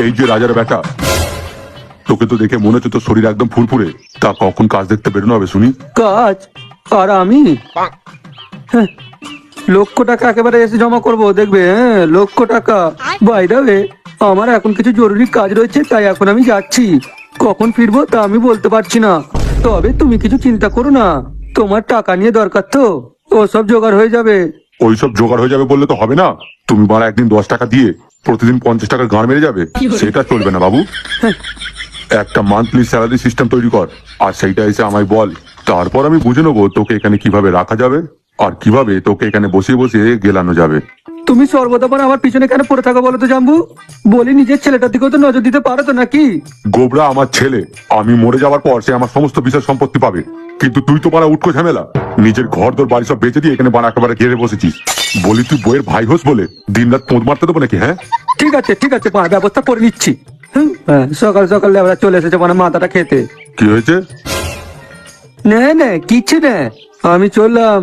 এই যে রাজার বেটা, তোকে তো দেখে মনে হচ্ছে তোর শরীর একদম ফুরফুরে। তা কখন কাজ দেখতে বেরোনো হবে শুনি? কাজ? আর আমি হ্যাঁ, লক্ষ টাকা একেবারে এসে জমা করবো দেখবে। হ্যাঁ, লক্ষ টাকা। বাই দা ওয়ে, আমার এখন কিছু জরুরি কাজ রয়েছে, তাই এখন আমি যাচ্ছি। কখন ফিরবো তা আমি বলতে পারছি না। তবে তুমি কিছু চিন্তা করো না, তোমার টাকা নিয়ে দরকার তো, ও সব জোগাড় হয়ে যাবে। ওইসব জোগাড় হয়ে যাবে বললে তো হবে না। তুমি মারা একদিন 10 টাকা দিয়ে প্রতিদিন 50 টাকার গাঁড় মেরে যাবে, সেটা চলবে না বাবু। একটা মান্থলি স্যালারি সিস্টেম তৈরি কর, আর সেইটা এসে আমায় বল। তারপর আমি বুঝে নেবো তোকে এখানে কিভাবে রাখা যাবে, আর কিভাবে তোকে এখানে বসিয়ে বসিয়ে গেলানো যাবে। তুমি সর্বদা আমার পিছনে কেন পড়ে থাকো বলো তো জাম্বু? বলি নিজের ছেলেটার দিকেও তো নজর দিতে পারো তো নাকি? গোবরা আমার ছেলে, আমি মরে যাওয়ার পর সে আমার সমস্ত বিষয় সম্পত্তি পাবে। কিন্তু তুই তো বাড়া উটকো ঝামেলা, নিজের ঘর দর বাড়ি সব বেঁচে দিয়ে এখানে বাড়া একেবারে ঘেরে বসেছিস। বলি তুই বইয়ের ভাই হোস বলে দিন রাত পোঁত মারতে দেবো নাকি? হ্যাঁ ঠিক আছে ঠিক আছে, ব্যবস্থা করে নিচ্ছি। সকাল সকাল আমরা চলে এসেছে মানে মাথাটা খেতে। কি হয়েছে? না না কিচ্ছু না, আমি চললাম।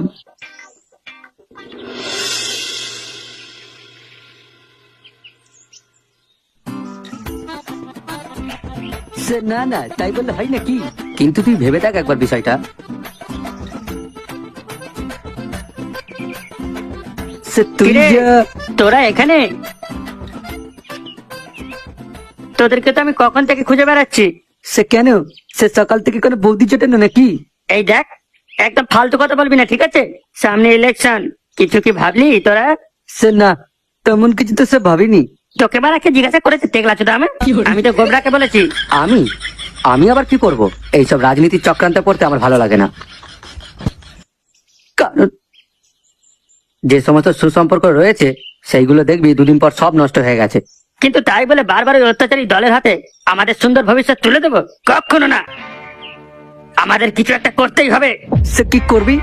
না না তাই বললে হয় নাকি? কিন্তু তুই ভেবে দেখ একবার বিষয়টা। তুই কিরে, যা- তোরা এখানে? তোদেরকে তো আমি কখন থেকে খুঁজে বেড়াচ্ছি। সে কেন? সে সকাল থেকে কোনো বৌদি চটে না নাকি? এই দেখ, একদম ফালতু কথা বলবি না, ঠিক আছে? সামনে ইলেকশন, কিছু কি ভাবলি তোরা? সে না, তেমন কিছু তো সে ভাবিনি। তোকে বারাকে জিজ্ঞাসা করেছে টেকলা চোদা আমি তো গোবরাকে বলেছি। আমি আমি আবার কি করব? এইসব রাজনীতির চক্রান্ত করতে আমার ভালো লাগে না। কারণ যে সমস্ত সুসম্পর্ক রয়েছে সেইগুলো দেখবি দুদিন পর সব নষ্ট হয়ে গেছে। কিন্তু তাই বলে বারবার ওই অত্যাচারী দলের হাতে আমাদের সুন্দর ভবিষ্যৎ তুলে দেবো? কখনো না। আমাদের কিছু একটা করতেই হবে। সে কি করবি?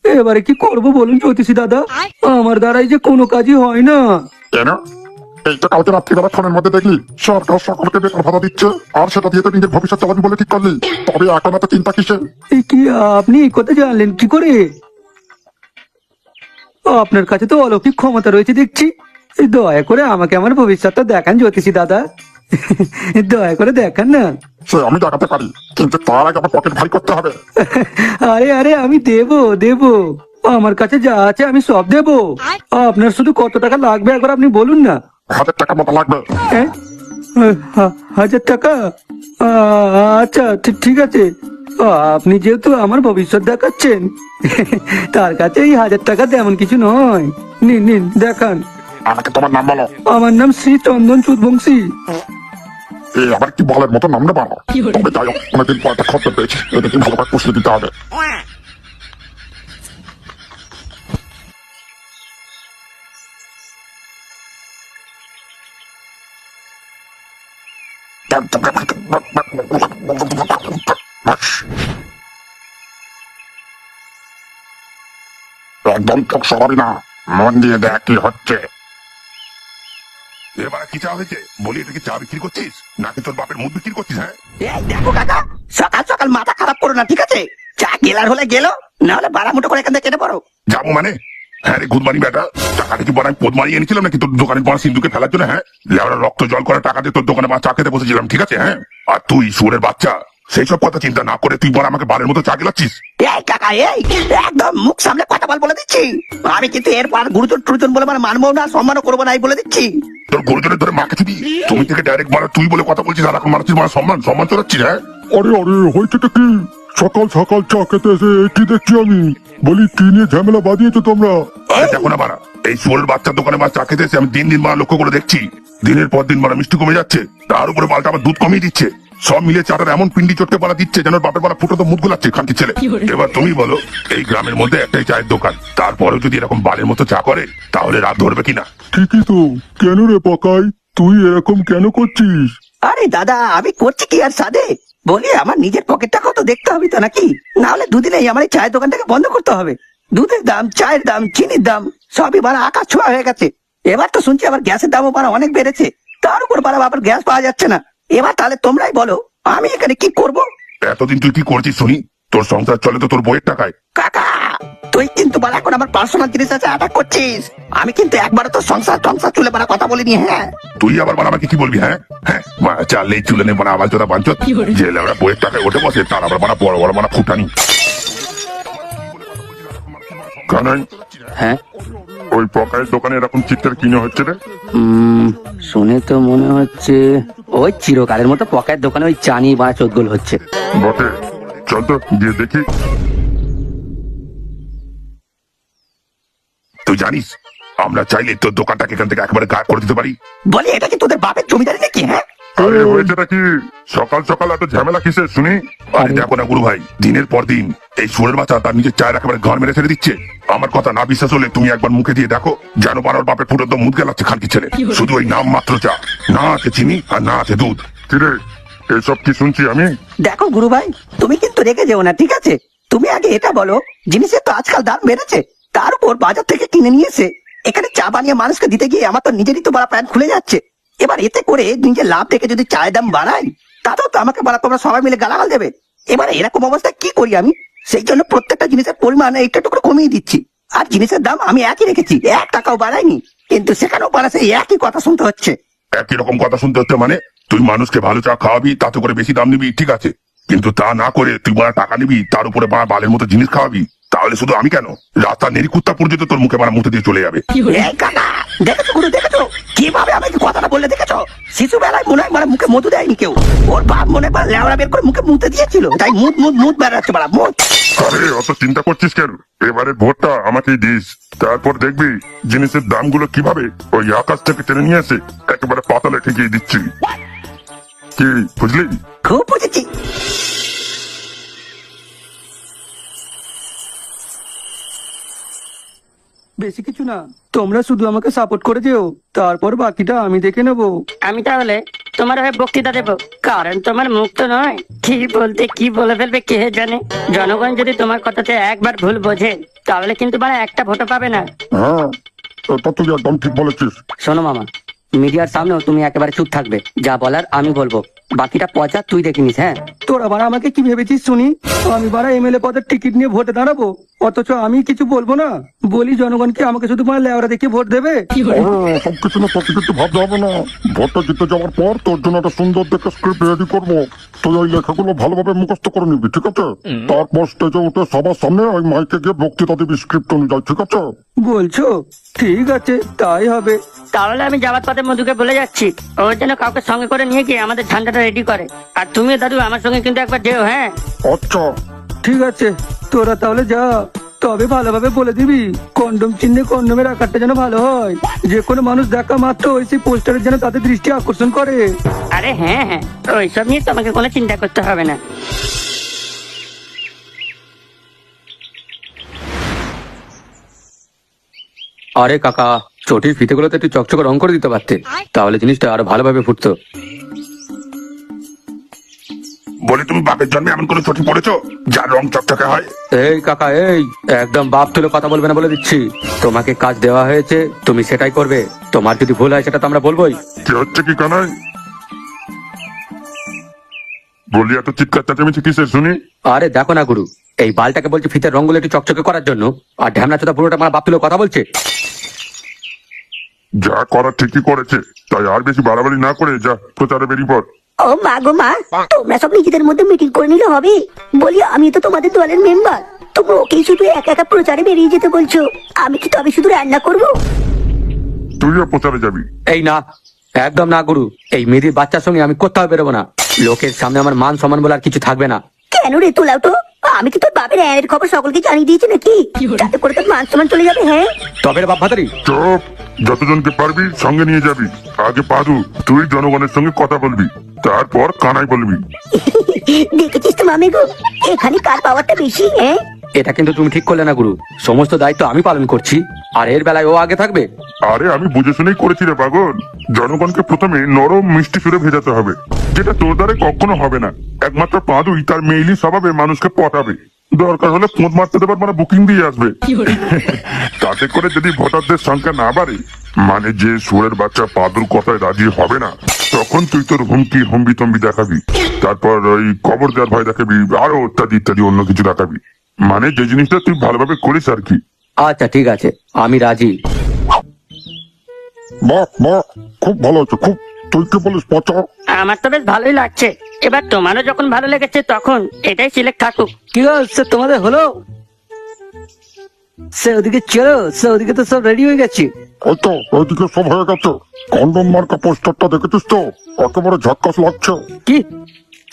এবারে কি করব বলুন জ্যোতিষী দাদা, আমার দ্বারাই যে কোনো কাজই হয় না। কেন? এই তো কালকে রাত্রিবেলা ফোনের মধ্যে দেখলি সরকার সকলকে বেতন ভাতা দিচ্ছে, আর সেটা দিয়ে তো নিজের ভবিষ্যৎ চালাবি বলে ঠিক করলি। তবে এখন এত চিন্তা কিসে? এই কি আপনি এই কথা জানলেন কি করে? আপনার কাছে তো অলৌকিক ক্ষমতা রয়েছে দেখছি। এই দয়া করে আমাকে আমার ভবিষ্যৎটা দেখান জ্যোতিষী দাদা, দয়া করে দেখান না। সে আমি দেখাতে পারি, কিন্তু তার আগে আমার পকেট ভারী করতে হবে। আরে আরে আমি দেবো, আমার কাছে যা আছে আমি সব দেবো। আপনার শুধু কত টাকা লাগবে একবার আপনি বলুন না। 1000 টাকা মতো লাগবে। হ্যাঁ? 1000 টাকা? আচ্ছা ঠিক আছে। আপনি যেহেতু আমার ভবিষ্যৎ দেখাচ্ছেন, তার কাছে এই 1000 টাকা তেমন কিছু নয়। নিন নিন দেখান। আমাকে তোমার নাম বলো। আমার নাম শ্রী চন্দন চুদবংশী। এই আবার কি বলের মতো নাম নেবা? তবে যাই হোক, অনেকদিন পর একটা খবর পেয়েছি, এটাকে ভালো করে পুষিয়ে দিতে হবে। একদম চোখ সরাবি না, মন দিয়ে দেখ কি হচ্ছে। এবার কি চা হয়েছে? বলি এটা কি চা বিক্রি করছিস নাকি তোর বাপের মুখ বিক্রি করছিস? হ্যাঁ এই দেখো কাকা, সকাল সকাল মাথা খারাপ করো না, ঠিক আছে? চা গেলার হলে গেলো, না হলে বাড়া মুঠো করে এখান থেকে কেটে পড়ো। যাবো মানে? হ্যাঁ রে গুদমানি বেটা, টাকাটা কি বড় আমি পদ মারিয়ে এনেছিলাম নাকি তোর দোকানে বড় সিন্ধুকে ফেলার জন্য? হ্যাঁ, লেবরা রক্ত জল করা টাকা দিয়ে তোর দোকানে চা খেতে বসেছিলাম, ঠিক আছে? হ্যাঁ, আর তুই সুরের বাচ্চা, সেই সব কথা চিন্তা না করে তুই বড় আমাকে বারের মতো চা গেলাচ্ছিস। এই কাকা, এই একদম মুখ সামনে কথা বলে দিচ্ছি। আমি কিন্তু এরপর গুরুজন টুরুজন বলে মানে মানবো না, সম্মানও করবো না, এই বলে দিচ্ছি। তোর গুরুজনের ধরে মাকে দিবি? তুমি থেকে ডাইরেক্ট বড় তুই বলে কথা বলছিস, আর এখন মানুষের মানে সম্মান সম্মান চড়াচ্ছিস? হ্যাঁ, আরে আরে হয়েছেটা কি? সকাল সকাল চা খেতে এসে এটি দেখছি আমি। বলি কি নিয়ে ঝামেলা বাঁধিয়েছো তোমরা? আরে দেখো না বাড়া, এই সুরের বাচ্চার দোকানে মা চা খেতে এসে আমি দিন দিন মা লক্ষ্য করে দেখছি, দিনের পর দিন মানে মিষ্টি কমে যাচ্ছে, তার উপরে পাল্টা আবার দুধ কমিয়ে দিচ্ছে। সব মিলে চাটার এমন পিন্ডি চটকে পাড়া দিচ্ছে যেন বাপের পাড়া ফুটো তো মুখ গোলাচ্ছে খানকি ছেলে। এবার তুমি বলো, এই গ্রামের মধ্যে একটাই চায়ের দোকান, তারপরেও যদি এরকম বালের মতো চা করে তাহলে রাত ধরবে কিনা? ঠিকই তো। কেন রে পকাই, তুই এরকম কেন করছিস? আরে দাদা, আমি করছি কি আর সাদে? বলি আমার নিজের পকেটটাকেও তো দেখতে হবে তো নাকি? না হলে দুদিনেই আমার এই চায়ের দোকানটাকে বন্ধ করতে হবে। দুধের দাম, চায়ের দাম, চিনির দাম সবই বাড়া আকাশ ছোঁয়া হয়ে গেছে। এবার তো শুনছি আবার গ্যাসের দামও বাড়া অনেক বেড়েছে, তার উপর বাড়া আবার গ্যাস পাওয়া যাচ্ছে না। এবার তাহলে তোমরাই বলো আমি এখানে কি করব? এতদিন তুই কি করছিস শুনি? তোর সংসার চলে তো তোর বইয়ের টাকায়। কাকা তুই কিন্তু বলা এখন আমার পার্সোনাল জিনিস আছে অ্যাটাক করছিস। আমি কিন্তু একবারও তোর সংসার চুলে পারা কথা বলিনি। হ্যাঁ তুই আবার মানে আমাকে কি বলবি? হ্যাঁ হ্যাঁ, চাললেই চুলে নেই মানে আবার তোরা বাঞ্চত যে লেবরা বইয়ের টাকায় ওঠে বসে তার আবার মানে বড় বড় মানে ফুটানি। কানাই, হ্যাঁ ওই পকায়ের দোকানে এরকম চিৎকার কিনে হচ্ছে রে? শুনে তো মনে হচ্ছে ওই চিরকালের মতো পকেট দোকানে ওই চানি বা চোদ্দগোল হচ্ছে। বটে, চল তো গিয়ে দেখি। তুই জানিস আমরা চাইলে তোর দোকানটাকে এখান থেকে একেবারে গায়েব করে দিতে পারি। বলি এটা কি তোদের বাপের জমিদারি নাকি? হ্যাঁ আরে হয়েছেটা কি? সকাল সকাল এত ঝামেলা কিসের শুনি? আরে দেখো না গুরু ভাই, দিনের পর দিন এই সুরের বাচ্চা তার নিজের চায়ের একেবারে ঘর মেরে ছেড়ে দিচ্ছে। আমার কথা না বিশ্বাস হলে তুমি একবার মুখে দিয়ে দেখো, যেন বানার বাপের ফুটো তো মুখ গেলাচ্ছে খানকি ছেলে। শুধু ওই নাম মাত্র চা, না আছে চিনি আর না আছে দুধ। কিরে এসব কি শুনছি আমি? দেখো গুরু ভাই, তুমি কিন্তু রেগে যেও না, ঠিক আছে? তুমি আগে এটা বলো, জিনিসের তো আজকাল দাম বেড়েছে, তার উপর বাজার থেকে কিনে নিয়ে এসে এখানে চা বানিয়ে মানুষকে দিতে গিয়ে আমার তো নিজেরই তো বড় প্যান্ট খুলে যাচ্ছে। এবার এতে করে নিজের লাভ দেখে যদি চায়ের দাম বাড়াই, তাতেও তো আমাকে বলা তোমরা সবাই মিলে গালাগাল দেবে। এবার এরকম অবস্থায় কি করি আমি? সেই জন্য প্রত্যেকটা জিনিসের পরিমাণ একটু একটু করে কমিয়ে দিচ্ছি। আর জিনিসের দাম আমি একই রেখেছি, 1 টাকাও বাড়াইনি, কিন্তু সেখানেও বাড়াছে একই কথা শুনতে হচ্ছে। একই রকম কথা শুনতে হচ্ছে মানে? তুই মানুষকে ভালো চা খাওয়াবি, তাতে করে বেশি দাম নিবি, ঠিক আছে, কিন্তু তা না করে তুই বাড়া টাকা নিবি, তার উপরে বাড়া বালের মতো জিনিস খাওয়াবি, তাহলে শুধু আমি কেন, রাস্তা নেরিকুত্তা পর্যন্ত তোর মুখে বাড়া মুখে দিয়ে চলে যাবে। এই কাকা, দেখেছো গুরু, দেখেছো কিভাবে আমাকে কথাটা বললে? দেখেছো শিশু বেলায় মনে হয় মানে মুখে মধু দেয়নি কেউ, ওর বাপ মনে হয় লেওড়া বের করে মুখে মুতে দিয়েছিল, তাই মুদ মুদ মুদ বেড়াচ্ছে বাড়া মুদ। আরে অত চিন্তা করছিস কেন? এবারে ভোটটা আমাকেই দিস, তারপর দেখবি জিনিসের দামগুলো কিভাবে ওই আকাশ থেকে টেনে নিয়ে এসে একেবারে পাতালে ঠেকিয়ে দিচ্ছি। কি বুঝলি? খুব বুঝেছি। বেশি কিছু না, তোমরা শুধু আমাকে সাপোর্ট করে যেও, তারপর বাকিটা আমি দেখে নেবো। আমি তাহলে তোমার হয়ে বক্তৃতা দেবো, কারণ তোমার মুখ তো নয়, কি বলতে কি বলে ফেলবে কে জানে। জনগণ যদি তোমার কথাতে একবার ভুল বোঝে, তাহলে কিন্তু মানে একটা ভোটও পাবে না। হ্যাঁ, এটা তুই একদম ঠিক বলেছিস। শোনো মামা, মিডিয়ার সামনেও তুমি একেবারে চুপ থাকবে, যা বলার আমি বলবো, বাকিটা পচা তুই দেখে নিস। হ্যাঁ, তোরা বারা আমাকে কি ভেবেছিস শুনি? আমি বারা এমএলএ পদের টিকিট নিয়ে ভোটে দাঁড়াবো, অথচ আমি কিছু বলবো না? বলি জনগণকে আমাকে শুধু মানে লেওরা দেখে ভোট দেবে? সবকিছু না তোকে কিন্তু ভাবতে হবে না। ভোটটা জিতে যাওয়ার পর তোর জন্য একটা সুন্দর দেখে স্ক্রিপ্ট রেডি করবো। তুই ওই লেখাগুলো ভালোভাবে মুখস্থ করে নিবি, ঠিক আছে? তারপর স্টেজে উঠে সবার সামনে ওই মাইকে গিয়ে বক্তৃতা দিবি স্ক্রিপ্ট অনুযায়ী, ঠিক আছে? বলছো? ঠিক আছে, তাই হবে। তাহলে আমি যাওয়ার পথে মধুকে বলে যাচ্ছি, ওর জন্য কাউকে সঙ্গে করে নিয়ে গিয়ে আমাদের ঝান্ডাটা রেডি করে। আর তুমি দাদু আমার সঙ্গে কিন্তু একবার যেও। হ্যাঁ আচ্ছা ঠিক আছে, তোরা তাহলে যা, তবে ভালোভাবে বলে দিবি কন্ডম চিহ্নে কন্ডমের আকারটা যেন ভালো হয়, যে কোনো মানুষ দেখা মাত্র ওই সেই পোস্টারের যেন তাদের দৃষ্টি আকর্ষণ করে। আরে হ্যাঁ হ্যাঁ, ওইসব নিয়ে তোমাকে কোনো চিন্তা করতে হবে না। আরে কাকা, চটির ফিতেগুলোতে একটু চকচকে রং করে দিতে পারতে, তাহলে জিনিসটা আরো ভালোভাবে ফুটতো। বলি তুমি বাপের জন্মে এমন কোনো চটি পড়েছো যার রং চকচকে হয়? এই কাকা, এই একদম বাপ তুলে কথা বলবে না বলে দিচ্ছি। তোমাকে কাজ দেওয়া হয়েছে, তুমি সেটাই করবে। তোমার যদি ভুল হয় সেটা তো আমরা বলবোই। কি হচ্ছে কি কানাই? বলি এত চিৎকার চেঁচামেচি কিসের শুনি? আরে দেখো না গুরু, এই বালটাকে বলছে ফিতের রঙগুলো একটু চকচকে করার জন্য, আর ঢ্যামনা চোদা পুরোটা আমার বাপ তুলে কথা বলছে। যা করার ঠিকই করেছে, তাই আর বেশি বাড়াবাড়ি না করে যা প্রচারে বেরিয়ে পড়। ও মা গো মা, তোমরা সব নিজেদের মধ্যে মিটিং করে নিলে হবে? বলি আমি তো তোমাদের দলের মেম্বার, তোমরা ওকেই শুধু একা একা প্রচারে বেরিয়ে যেতে বলছো, আমি কি তবে শুধু রান্না করবো? তুইও প্রচারে যাবি? এই না, একদম না গুরু, এই মেয়েদের বাচ্চার সঙ্গে আমি কোথাও বেরোবো না। লোকের সামনে আমার মান সম্মান বলে আর কিছু থাকবে না। কেন রে তোলাও তো? আমি কি তোর বাপের এর খবর সকলকে জানিয়ে দিয়েছি নাকি? যাতে করে তোর মান সম্মান চলে যাবে। হ্যাঁ তবে রে বাপ ভাতারি, চুপ, যতজনকে পারবি সঙ্গে নিয়ে যাবি। আগে পাদু তুই জনগণের সঙ্গে কথা বলবি, তারপর কানাই বলবি। দেখেছিস তো মামে গো, এখানে কার পাওয়ারটা বেশি? হ্যাঁ এটা কিন্তু তুমি ঠিক করলে না গুরু, সমস্ত দায়িত্ব আমি পালন করছি, আর এর বেলায় ও আগে থাকবে। আরে আমি বুঝে শুনেই করেছি রে পাগল। জনগণকে প্রথমে নরম মিষ্টি সুরে ভেজাতে হবে, যেটা তোর দ্বারা কখনো হবে না। একমাত্র পাদুই তার মেইলি স্বভাবে মানুষকে পটাবে, দরকার হলে পোঁত মারতে দেবার মানে বুকিং দিয়ে আসবে। তাতে করে যদি ভোটারদের সংখ্যা না বাড়ে, মানে যে সুরের বাচ্চা পাদুর কথায় রাজি হবে না, তখন তুই তোর হুমকি হম্বি তম্বি দেখাবি, তারপর ওই কবর দেওয়ার ভয় দেখাবি, আরো ইত্যাদি ইত্যাদি অন্য কিছু দেখাবি। মানে যে জিনিসটা তুই ভালোভাবে করিস আর কি। আচ্ছা ঠিক আছে, আমি রাজি। বাহ বাহ, খুব ভালো হচ্ছে, খুব। তুই কি বলিস পচা? আমার তো বেশ ভালোই লাগছে। এবার তোমারও যখন ভালো লেগেছে তখন এটাই সিলেক্ট থাকুক। কি গো, সে তোমাদের হলো? সে ওদিকে চলো, সে ওদিকে তো সব রেডি হয়ে গেছে। ওই তো ওইদিকে সব হয়ে গেছে। কন্ডম মার্কা পোস্টারটা দেখেছিস তো? একেবারে ঝাক্কাস লাগছে। কি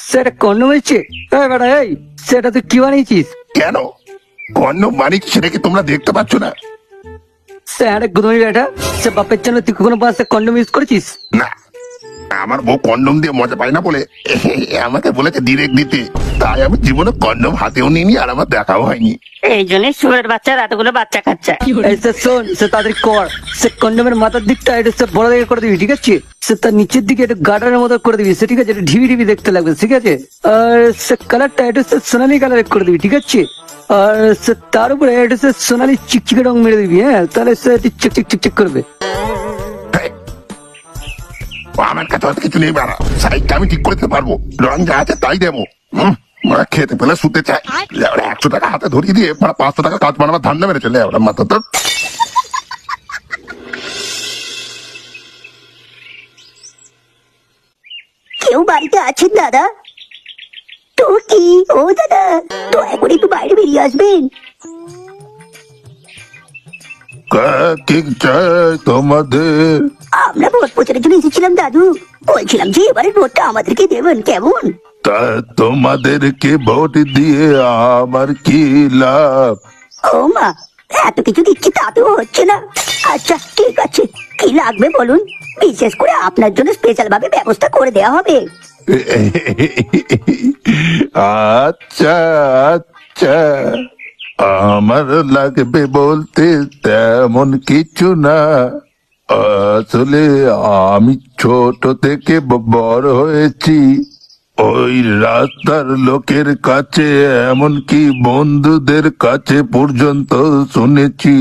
সেটা কর্ণ হয়েছে? বেটা এই, সেটা তুই কি বানিয়েছিস? কেন কর্ণ মানিক সেটা কি তোমরা দেখতে পাচ্ছ না? সে আরে গুদমি বেটা, সে বাপের জন্য তুই কখনো বাসে কন্ডম ইউজ করেছিস? না, আমার বউ কন্ডম দিয়ে মজা পায় না বলে আমাকে বলেছে ডিরেক্ট দিতে, তাই আমি জীবনে কন্ডম হাতেও নিইনি আর আমার দেখাও হয়নি। এই জন্যই সুরের বাচ্চার এতগুলো বাচ্চা কাচ্চা। এই সে শোন, সে তাদের কর, সে কন্ডমের মাথার দিকটা একটু সে বড় দিকে করে দিবি, ঠিক আছে? সে তার নিচের দিকে একটু গার্ডারের মতো করে দিবি, সে ঠিক আছে? একটু ঢিবি ঢিবি দেখতে লাগবে, ঠিক আছে? আর সে কালারটা একটু সে সোনালি কালারের করে দিবি, ঠিক আছে? আর সে তার উপরে একটু সে সোনালি চিকচিকে রং মেরে দিবি, হ্যাঁ? তাহলে সে চিক চিক চিক চিক করবে। হেই, আমার কাছে অত কিছু নেই বাড়া, সাইডটা আমি ঠিক করে দিতে পারবো, রং যা আছে তাই দেবো। ওরা খেতে পেলে শুতে চায়, ওরা 100 টাকা হাতে ধরিয়ে দিয়ে 500 টাকা কাজ বানাবার ধান্দা মেরেছে ওরা মাথা তো। কেউ বাড়িতে আছেন দাদা? তো কি, ও দাদা, দয়া করে একটু বাইরে বেরিয়ে আসবেন। কি চাই তোমাদের? আমরা ভোট প্রচারের জন্য এসেছিলাম দাদু, বলছিলাম যে এবারে ভোটটা আমাদেরকে দেবেন, কেমন? তা তোমাদেরকে ভোট দিয়ে আমার কি লাভ? ও মা, এত কিছু দিচ্ছি তাতেও হচ্ছে না। আচ্ছা ঠিক আছে, কি লাগবে বলুন, বিশেষ করে আপনার জন্য স্পেশাল ভাবে ব্যবস্থা করে দেওয়া হবে। আচ্ছা আচ্ছা, আমার লাগবে বলতে তেমন কিছু না, আসলে আমি ছোট থেকে বড় হয়েছি ওই রাস্তার লোকের কাছে, এমনকি বন্ধুদের কাছে পর্যন্ত শুনেছি,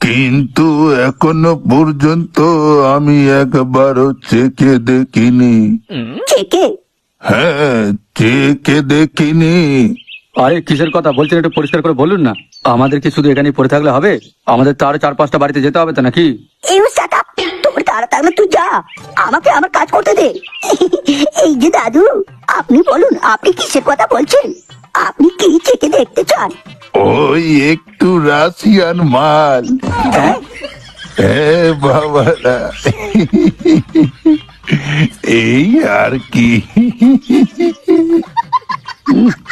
কিন্তু এখনো পর্যন্ত আমি একবারও চেখে দেখিনি। চেকে? হ্যাঁ, চেখে দেখিনি। আরে কিসের কথা বলছেন, একটু পরিষ্কার করে বলুন না। আমাদের কি শুধু এখানেই পড়ে থাকলে হবে? আমাদের তো আরো 4-5টা বাড়িতে যেতে হবে তো নাকি? এই শাট আপ, তোর তারা থাকলে তুই যা, আমাকে আমার কাজ করতে দে। এই যে দাদু, আপনি বলুন, আপনি কিসের কথা বলছেন? আপনি কি চেকে দেখতে চান? ওই একটু রাশিয়ান মাল। হ্যাঁ বাবারা, এই আর কি।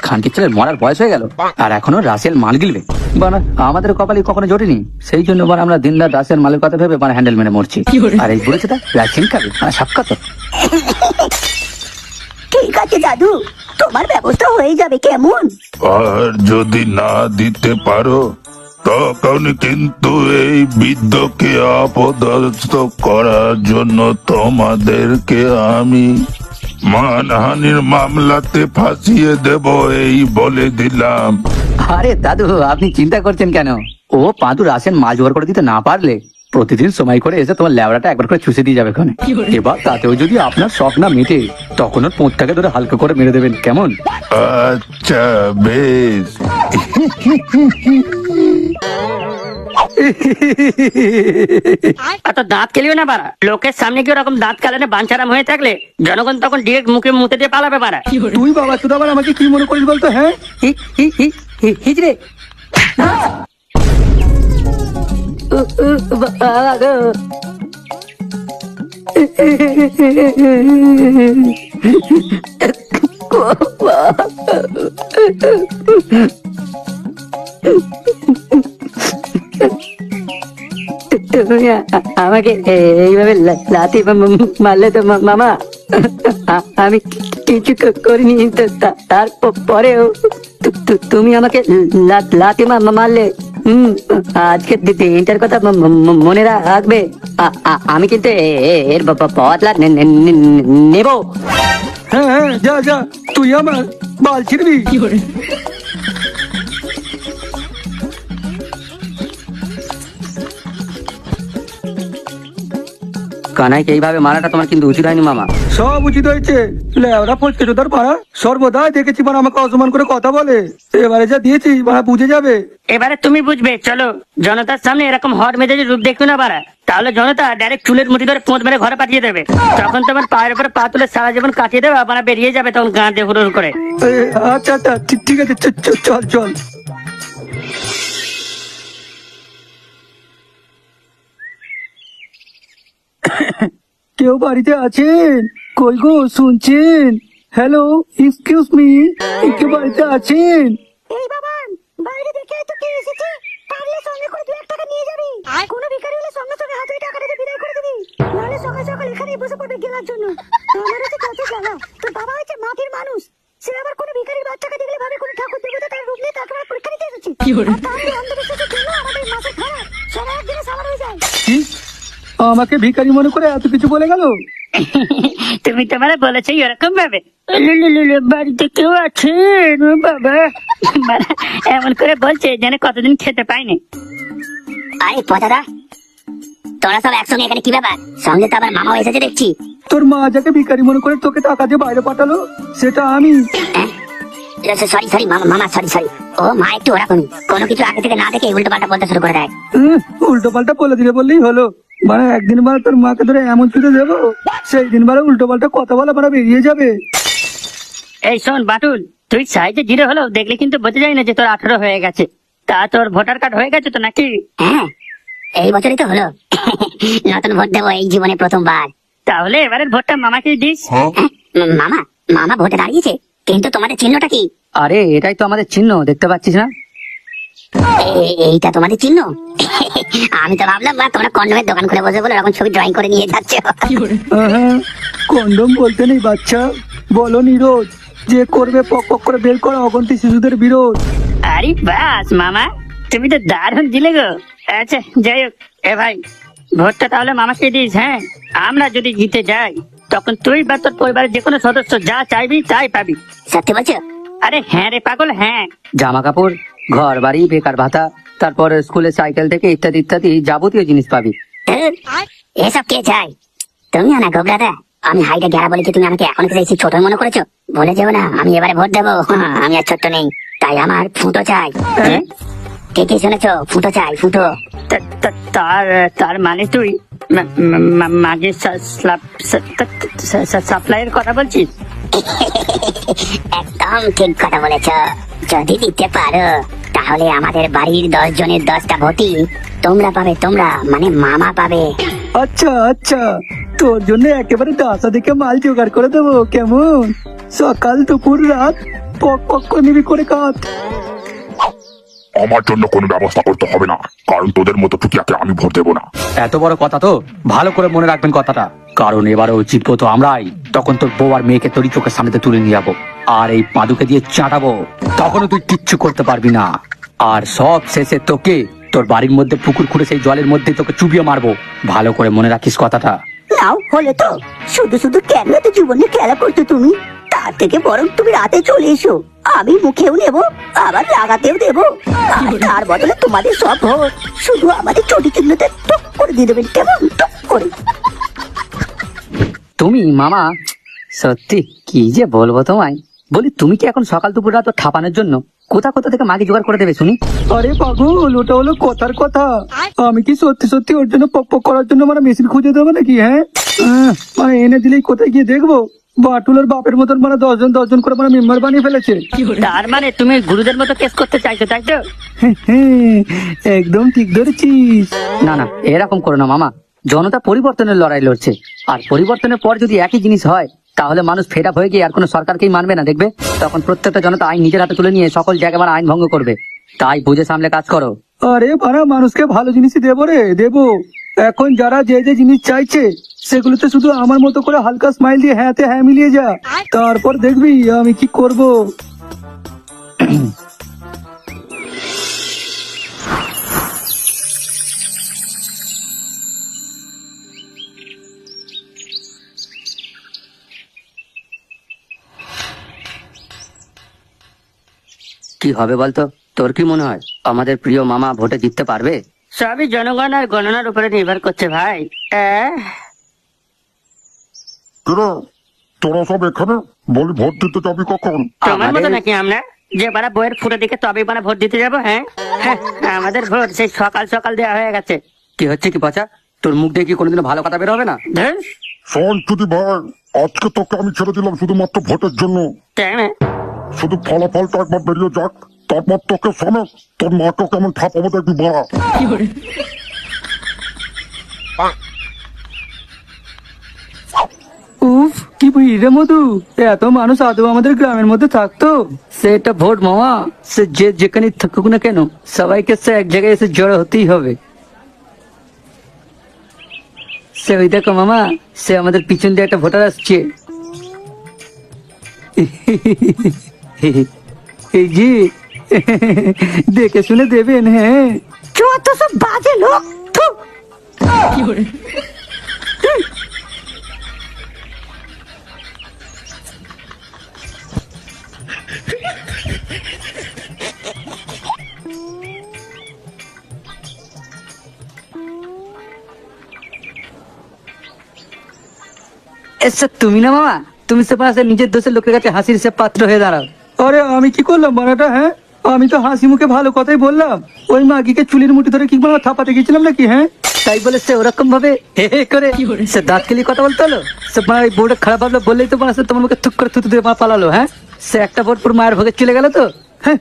খানকির ছেলের মরার বয়স হয়ে গেল আর এখনো রাসেল মাল গিলবে। বানা আমাদের কপালে কখনো জোটেনি, সেই জন্য বানা আমরা দিন রাত রাসেল মালের কথা ভেবে বানা হ্যান্ডেল মেরে মরছি। আর এই বুড়েছেটা রাসেল খাবে সাক্ষাৎ। ঠিক আছে দাদু, তোমার ব্যবস্থা হয়ে যাবে, কেমন? আর যদি না দিতে পারো তখন কিন্তু এই বৃদ্ধকে অপদস্থ করার জন্য তোমাদেরকে আমি মানহানির মামলাতে ফাঁসিয়ে দেব, এই বলে দিলাম। আরে দাদু, আপনি চিন্তা করছেন কেন? ও পাঁদু রাসেল মাল জোগাড় করে দিতে না পারলে প্রতিদিন সময় করে এসে তোমার ল্যাবড়াটা একবার করে চুষে দিয়ে যাবে ওখানে। এবার তাতেও যদি আপনার শখ না মেটে তখন ওর পোঁতটাকে ধরে হালকা করে মেরে দেবেন, কেমন? আচ্ছা বেশ। এত দাঁত কেলিও না পারা, লোকের সামনে কি ওরকম দাঁত কালানে বাঞ্ছারাম হয়ে থাকলে জনগণ তখন ডিরেক্ট মুখে মুতে দিয়ে পালাবে পারা। তুই বাবা, তুই আবার আমাকে কি মনে করিস বলতো? হ্যাঁ হিজড়ে তুমি আমাকে এইভাবে লাথি মারলে তো মামা, আমি কিছু করিনি, তারপরেও তুমি আমাকে লাথি মারলে। আজকে দিনটার কথা মনে রাখবে। আমি কিন্তু এর বদলা নেব। হ্যাঁ হ্যাঁ, যা যা, তুই আমার বাল ছিড়বি। কানাইকে এইভাবে মারাটা তোমার কিন্তু উচিত হয়নি মামা। সব উচিত হয়েছে। লেওরা ফচকে চোদার পাড়া সর্বদাই দেখেছি মানে আমাকে অসম্মান করে কথা বলে। এবারে যা দিয়েছি মানে বুঝে যাবে। এবারে তুমি বুঝবে, চলো। জনতার সামনে এরকম হট মেজাজের রূপ দেখবে না বাড়া, তাহলে জনতা ডাইরেক্ট চুলের মুঠি ধরে পোঁত মেরে ঘরে পাঠিয়ে দেবে। তখন তোমার পায়ের উপরে পা তুলে সারা জীবন কাটিয়ে দেবে, আপনারা বেরিয়ে যাবে তখন গাঁ দিয়ে হুড় করে। আচ্ছা আচ্ছা ঠিক আছে, চল চল। কেউ বাড়িতে আছেন? কই গো শুনছেন? হ্যালো, এক্সকিউজ মি, কেউ বাড়িতে আছেন? এই বাবান, বাইরে দেখে তো কে এসেছে, পারলে সঙ্গে করে 2-1 টাকা নিয়ে যাবি। কোনো ভিখারি হলে সঙ্গে সঙ্গে হাতে টাকা দিয়ে বিদায় করে দিবি, নাহলে সকাল সকাল এখানেই বসে পড়বে গেলার জন্য। আমার হচ্ছে কত জ্বালা, তোর বাবা হচ্ছে মাটির মানুষ, সে আবার কোনো ভিখারির বাচ্চাকে দেখলে ভাবে কোনো ঠাকুর দেবতা তার রূপ নিয়ে তাকে আবার পরীক্ষা নিতে এসেছে। আর তার এই অন্ধবিশ্বাসের জন্য আমাদের মাসে খারাপ সারা একদিনে সাবার হয়ে যায়। কি? আমাকে ভিখারি মনে করে এত কিছু বলে গেল? তুমি তোমার বলেছো এরকম ভাবে, বাড়িতে কেউ আছেন ও বাবা, মানে এমন করে বলছে যেন কতদিন খেতে পাইনি। আরে পদাদা, তোরা সব একসঙ্গে এখানে কি ব্যাপার? সঙ্গে তো আবার মামাও এসেছে দেখছি। তোর মা যাকে ভিখারি মনে করে তোকে টাকা দিয়ে বাইরে পাঠালো সেটা আমি। সরি মামা, সরি। ও মা একটু ওরকমই, কোনো কিছু আগে থেকে না দেখে উল্টো পাল্টা বলতে শুরু করে দেয়। উল্টো পাল্টা বলে দিলে বললেই হলো। মানে একদিন মানে তোর মাকে ধরে এমন ছুটে দেবো, সেই দিন মানে উল্টো পাল্টা কথা বলা মানে বেরিয়ে যাবে। এই শোন বাটুল, তুই সাইজে জিরো হলেও দেখলে কিন্তু বোঝা যায় না যে তোর 18 হয়ে গেছে। তা তোর ভোটার কার্ড হয়ে গেছে তো নাকি? হ্যাঁ, এই বছরই তো হলো। নতুন ভোট দেবো এই জীবনে প্রথমবার। তাহলে এবারের ভোটটা মামাকে দিস। মামা ভোটে দাঁড়িয়েছে, কিন্তু তোমাদের চিহ্নটা কি? আরে এটাই তো আমাদের চিহ্ন, দেখতে পাচ্ছিস না? এইটা তোমাদের চিহ্ন? আমি তো ভাবলাম বা তোমরা কন্ডোমের দোকান খুলে বসে বলে এরকম ছবি ড্রয়িং করে নিয়ে যাচ্ছ। কন্ডম বলতে নেই বাচ্চা, বলো নিরোধ, যে করবে পক পক করে বের করা অগন্তি শিশুদের বিরোধ। আরে বাস মামা, তুমি তো দারুণ দিলে গো। আচ্ছা যাই হোক, এ ভাই ভোটটা তাহলে মামাকে দিস। হ্যাঁ, আমরা যদি জিতে যাই তখন তুই বা তোর পরিবারের যে কোনো সদস্য যা চাইবি তাই পাবি। সত্যি বলছো? আরে হ্যাঁ রে পাগল, হ্যাঁ। জামা কাপড়, ঘর বাড়ি, বেকার ভাতা, তারপর স্কুলে সাইকেল থেকে ইত্যাদি ইত্যাদি যাবতীয় জিনিস পাবি। এসব কে চাই? তুমিও না গোবরাদা, আমি হাইটে গেরা বলে কি তুমি আমাকে এখন থেকে ছোট মনে করেছো? বলে যাবো না আমি এবারে ভোট দেবো, আমি আর ছোট্ট নেই, তাই আমার ফুটো চাই। কে শুনেছো? ফুটো চাই, ফুটো। তার মানে তুই মাঝে সাপ্লাইয়ের কথা বলছিস? একদম ঠিক কথা বলেছ। যদি দিতে পারো তাহলে আমাদের বাড়ির 10 জনের 10টা ভোটই তোমরা পাবে, তোমরা মানে মামা পাবে। আচ্ছা আচ্ছা, তোর জন্য একেবারে দাসা দেখে মাল জোগাড় করে দেবো, কেমন? সকাল দুপুর রাত পক পক করে নিবি করে কাট। আমার জন্য কোনো ব্যবস্থা করতে হবে না, কারণ তোদের মতো টুকিয়াকে আমি ভোট দেবো না। এত বড় কথা তো ভালো করে মনে রাখবেন কথাটা, কারণ এবারেও জিতবো তো আমরাই। তখন তোর বউ আর মেয়েকে তোরই চোখের সামনে তুলে নিয়ে যাবো, আর এই পাদুকে দিয়ে চাটাবো, তখনও তুই কিচ্ছু করতে পারবি না। আর সব শেষে তোকে তোর বাড়ির মধ্যে পুকুর খুঁড়ে সেই জলের মধ্যে তোকে চুবিয়ে মারবো। ভালো করে মনে রাখিস কথাটা। নাও হলে তো, শুধু শুধু কেন তো জীবনে খেলা করছো তুমি? তার থেকে বরং তুমি রাতে চলে এসো, আমি মুখেও নেব আবার লাগাতেও দেবো। তার বদলে তোমাদের সব ভোট শুধু আমাদের চটি চিহ্নতে টক করে দিয়ে দেবেন, কেমন? টক করে। তুমি মামা সত্যি কি যে বলবো তোমায়, বলি তুমি কি এখন সকাল দুপুর রাত ঠাপানোর জন্য কোথা কোথা থেকে মাগি জোগাড় করে দেবে শুনি? আরে পাগল, ওটা হলো কথার কথা। আমি কি সত্যি সত্যি ওর জন্য পক পক করার জন্য মানে মেশিন খুঁজে দেবো নাকি? হ্যাঁ, মানে এনে দিলেই কোথায় গিয়ে দেখবো বাটুলের বাপের মতন মানে 10 জন করে মানে মেম্বার বানিয়ে ফেলেছে। তার মানে তুমি গুরুদের মতো কেস করতে চাইছো, তাই তো? একদম ঠিক ধরেছিস। না না, এরকম করো না মামা, জনতা পরিবর্তনের লড়াই লড়ছে, আর পরিবর্তনের পর যদি একই জিনিস হয় তাহলে মানুষ ফেড আপ হয়ে গিয়ে আর কোনো সরকারকেই মানবে না, দেখবে তখন প্রত্যেকটা জনতা আইন নিজের হাতে তুলে নিয়ে সকল জায়গায় মানে আইন ভঙ্গ করবে। তাই বুঝে সামলে কাজ করো। আরে ভাড়া মানুষকে ভালো জিনিসই দেবো রে, দেবো। এখন যারা যে যে জিনিস চাইছে সেগুলোতে শুধু আমার মতো করে হালকা স্মাইল দিয়ে হ্যাঁতে হ্যাঁ মিলিয়ে যা, তারপর দেখবি আমি কি করব। কি হবে বলতো? তোর কি মনে হয় আমাদের প্রিয় মামা ভোটে জিততে পারবে? সবই জনগণ আর গণনার উপরে নির্ভর করছে ভাই। কিরে তোরা সব এখানে বলি ভোট দিতে যাবি কখন? তোমার মতো নাকি আমরা যে বারা বইয়ের ফুটো দিকে তবে বারা ভোট দিতে যাবো? হ্যাঁ হ্যাঁ, আমাদের ভোট সেই সকাল সকাল দেওয়া হয়ে গেছে। কি হচ্ছে কি পচা? তোর মুখ দিয়ে কি কোনোদিনও ভালো কথা বের হবে না? ধুর, শোন চুদি ভাই, আজকে তোকে আমি ছেড়ে দিলাম শুধুমাত্র ভোটের জন্য। কেন? শুধু ফলাফলটা একবার বেরিয়ে যাক, তারপর তোকে শোনো তোর মাকে কেমন ঠাপাবো দেখবি বাড়া। উফ, কি ভিড় রে মধু! এত মানুষ আদৌ আমাদের গ্রামের মধ্যে থাকতো? সেটা ভোট মামা, সে যে যেখানে থাকুক না কেন, সবাইকে সে এক জায়গায় এসে জড়ো হতেই হবে। সে ওই দেখো মামা, সে আমাদের পিছন দিয়ে একটা ভোটার আসছে। এই যে দেখে শুনে দেবেন। হ্যাঁ, যত সব বাজে লোক। থু। এসে তুমি না মামা, তুমি সে পাশে নিজের দোষের লোকের কাছে হাসির সে পাত্র হয়ে দাঁড়াও। আরে আমি কি করলাম বানাটা? হ্যাঁ, আমি তো হাসি মুখে ভালো কথাই বললাম। ওই মাগিকে চুলির মুঠি ধরে কি বাবা থাপাতে গেছিলাম নাকি? হ্যাঁ, তাই বলে সে ওরকম ভাবে হে হে করে সে দাঁত কেলি কথা বলতে হলো? সে মানে ওই বোর্ডে খারাপ ভাবলো বললেই তো মানে সে তোমার মুখে থুক করে থুতু দিয়ে পালালো। হ্যাঁ, সে একটা ভোট পুরো মায়ের ভোগে চলে গেল তো। হ্যাঁ,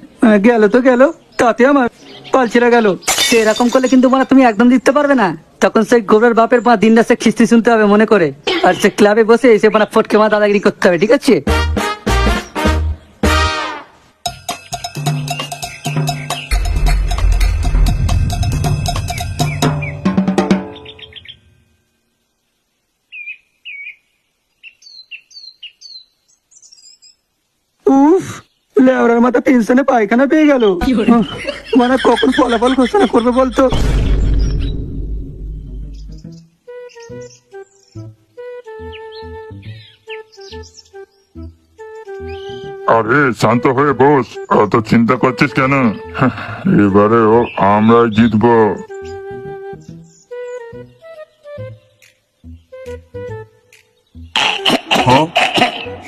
গেল তো গেল, তাতে আমার পালছিরা গেল। সে এরকম করলে কিন্তু মানে তুমি একদম দিতে পারবে না। তখন সেই গোবরের বাপের মা দিনটা সে খিস্তি শুনতে হবে মনে করে, আর সে ক্লাবে বসে এসে মানে ফটকে মা দাদাগিরি করতে হবে। ঠিক আছে? উফ, লেওরার মাথা টেনশনে পায়খানা পেয়ে গেল। মানে কখন ফলাফল ঘোষণা করবে বলতো? আরে শান্ত হয়ে বস, অত চিন্তা করছিস কেন? এবারে আমরা জিতবো।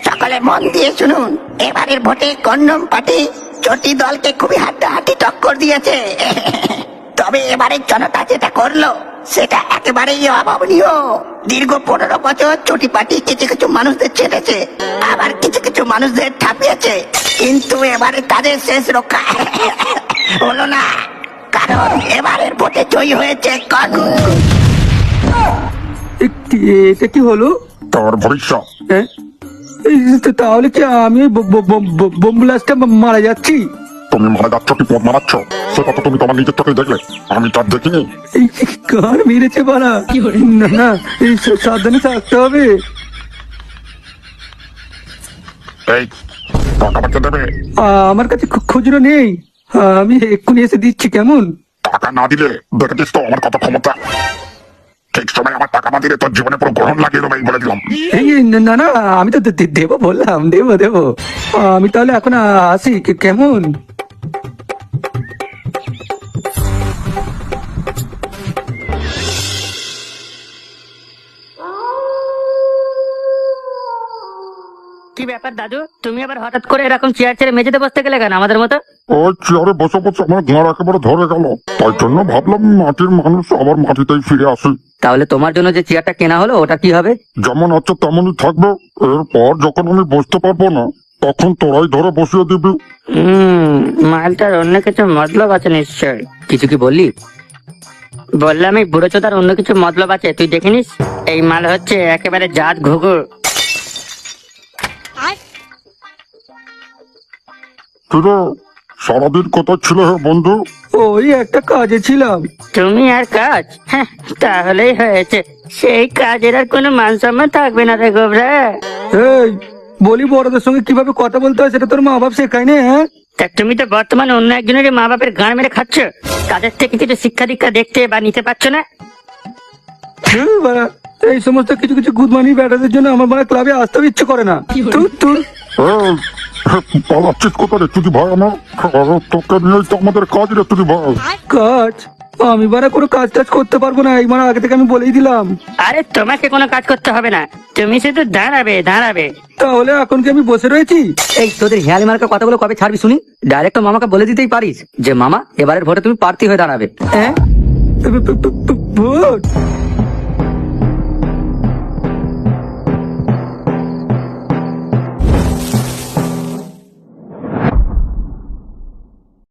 সকলে মন দিয়ে শুনুন, এবারের ভোটে কন্ডম পার্টি চটি দলকে খুবই হাড্ডাহাড্ডি টক্কর দিয়েছে। তবে এবারে জনতা যেটা করলো সেটা একেবারেই অভাবনীয়। দীর্ঘ 15 বছর চটি পার্টি কিছু কিছু মানুষদের ছেড়েছে, আবার কিছু কিছু মানুষদের থাপিয়েছে, কিন্তু এবারে তাদের শেষ রক্ষা হলো না, কারণ এবারের ভোটে জয়ী হয়েছে কনক। এটা কি হলো? তার ভবিষ্যৎ হ্যাঁ, তাহলে কি আমি বোম ব্লাস্টে মারা যাচ্ছি? তুমি মারা যাচ্ছ কি পথ মারাচ্ছ সেটা তো তুমি তোমার নিজের চোখে দেখলে, আমি তার দেখিনি। এই কার মেরেছে বাড়া? না না, এই সাবধানে থাকতে হবে। এই টাকা পয়সা দেবে? আমার কাছে খুচরো নেই, আমি এক্ষুনি এসে দিচ্ছি। কেমন? টাকা না দিলে দেখেছিস তো আমার কত ক্ষমতা। ঠিক সময় আমার টাকা না দিলে তোর জীবনে পুরো গ্রহণ লাগিয়ে দেবে, এই বলে দিলাম। এই না না, আমি তো দেবো বললাম, দেবো। আমি তাহলে এখন আসি। কেমন? কি ব্যাপার দাদু, তুমি আবার হঠাৎ করে এরকম চেয়ার ছেড়ে মেঝেতে বসতে গেলে কেন আমাদের মতো? ওই চেয়ারে বসে বসে আমার ঘাড় একেবারে ধরে গেল, তাই জন্য ভাবলাম মাটির মানুষ আবার মাটিতেই ফিরে আসি। তাহলে তোমার জন্য যে চেয়ারটা কেনা হলো ওটা কি হবে? যেমন আছে তেমনই থাকবে, এরপর যখন আমি বসতে পারবো না তখন তোরাই ধরে বসিয়ে দিবি। মালটার অন্য কিছু মতলব আছে নিশ্চয়। কিছু কি বললি? বললাম এই বুড়ো চোদার অন্য কিছু মতলব আছে, তুই দেখে নিস। এই মাল হচ্ছে একেবারে জাত ঘুঘু। কিরে সারাদিন কোথায় ছিল হে বন্ধু? ওই একটা কাজে ছিলাম। তুমি আর কাজ? হ্যাঁ, তাহলেই হয়েছে। সেই কাজের আর কোনো মান সম্মান থাকবে না রে গোবরা। এই বলি, বড়দের সঙ্গে কিভাবে কথা বলতে হয় সেটা তোর মা বাপ শেখায়নি? হ্যাঁ, তা তুমি তো বর্তমানে অন্য একজনের মা বাপের গান মেরে খাচ্ছ, তাদের থেকে কিছু শিক্ষা দীক্ষা দেখতে বা নিতে পারছো না? ধুর বাড়া, এই সমস্ত কিছু কিছু গুদমানি ব্যাটাদের জন্য আমার মানে ক্লাবে আসতেও ইচ্ছে করে না। তুই পালাচ্ছিস কোথায় রে চুদি ভাই আমার? তোকে নিয়েই তো আমাদের কাজ রে চুদি ভাই। কাজ? আমি বারা কোনো কাজ টাজ করতে পারবো না, এই মানে আগে থেকে আমি বলেই দিলাম। আরে তোমাকে কোনো কাজ করতে হবে না, তুমি শুধু দাঁড়াবে দাঁড়াবে। তাহলে এখন কি আমি বসে রয়েছি? এই তোদের হেয়ালি মার্কা কথাগুলো কবে ছাড়বি শুনি? ডাইরেক্ট তো মামাকে বলে দিতেই পারিস যে মামা এবারের ভোটে তুমি প্রার্থী হয়ে দাঁড়াবে। ভোট?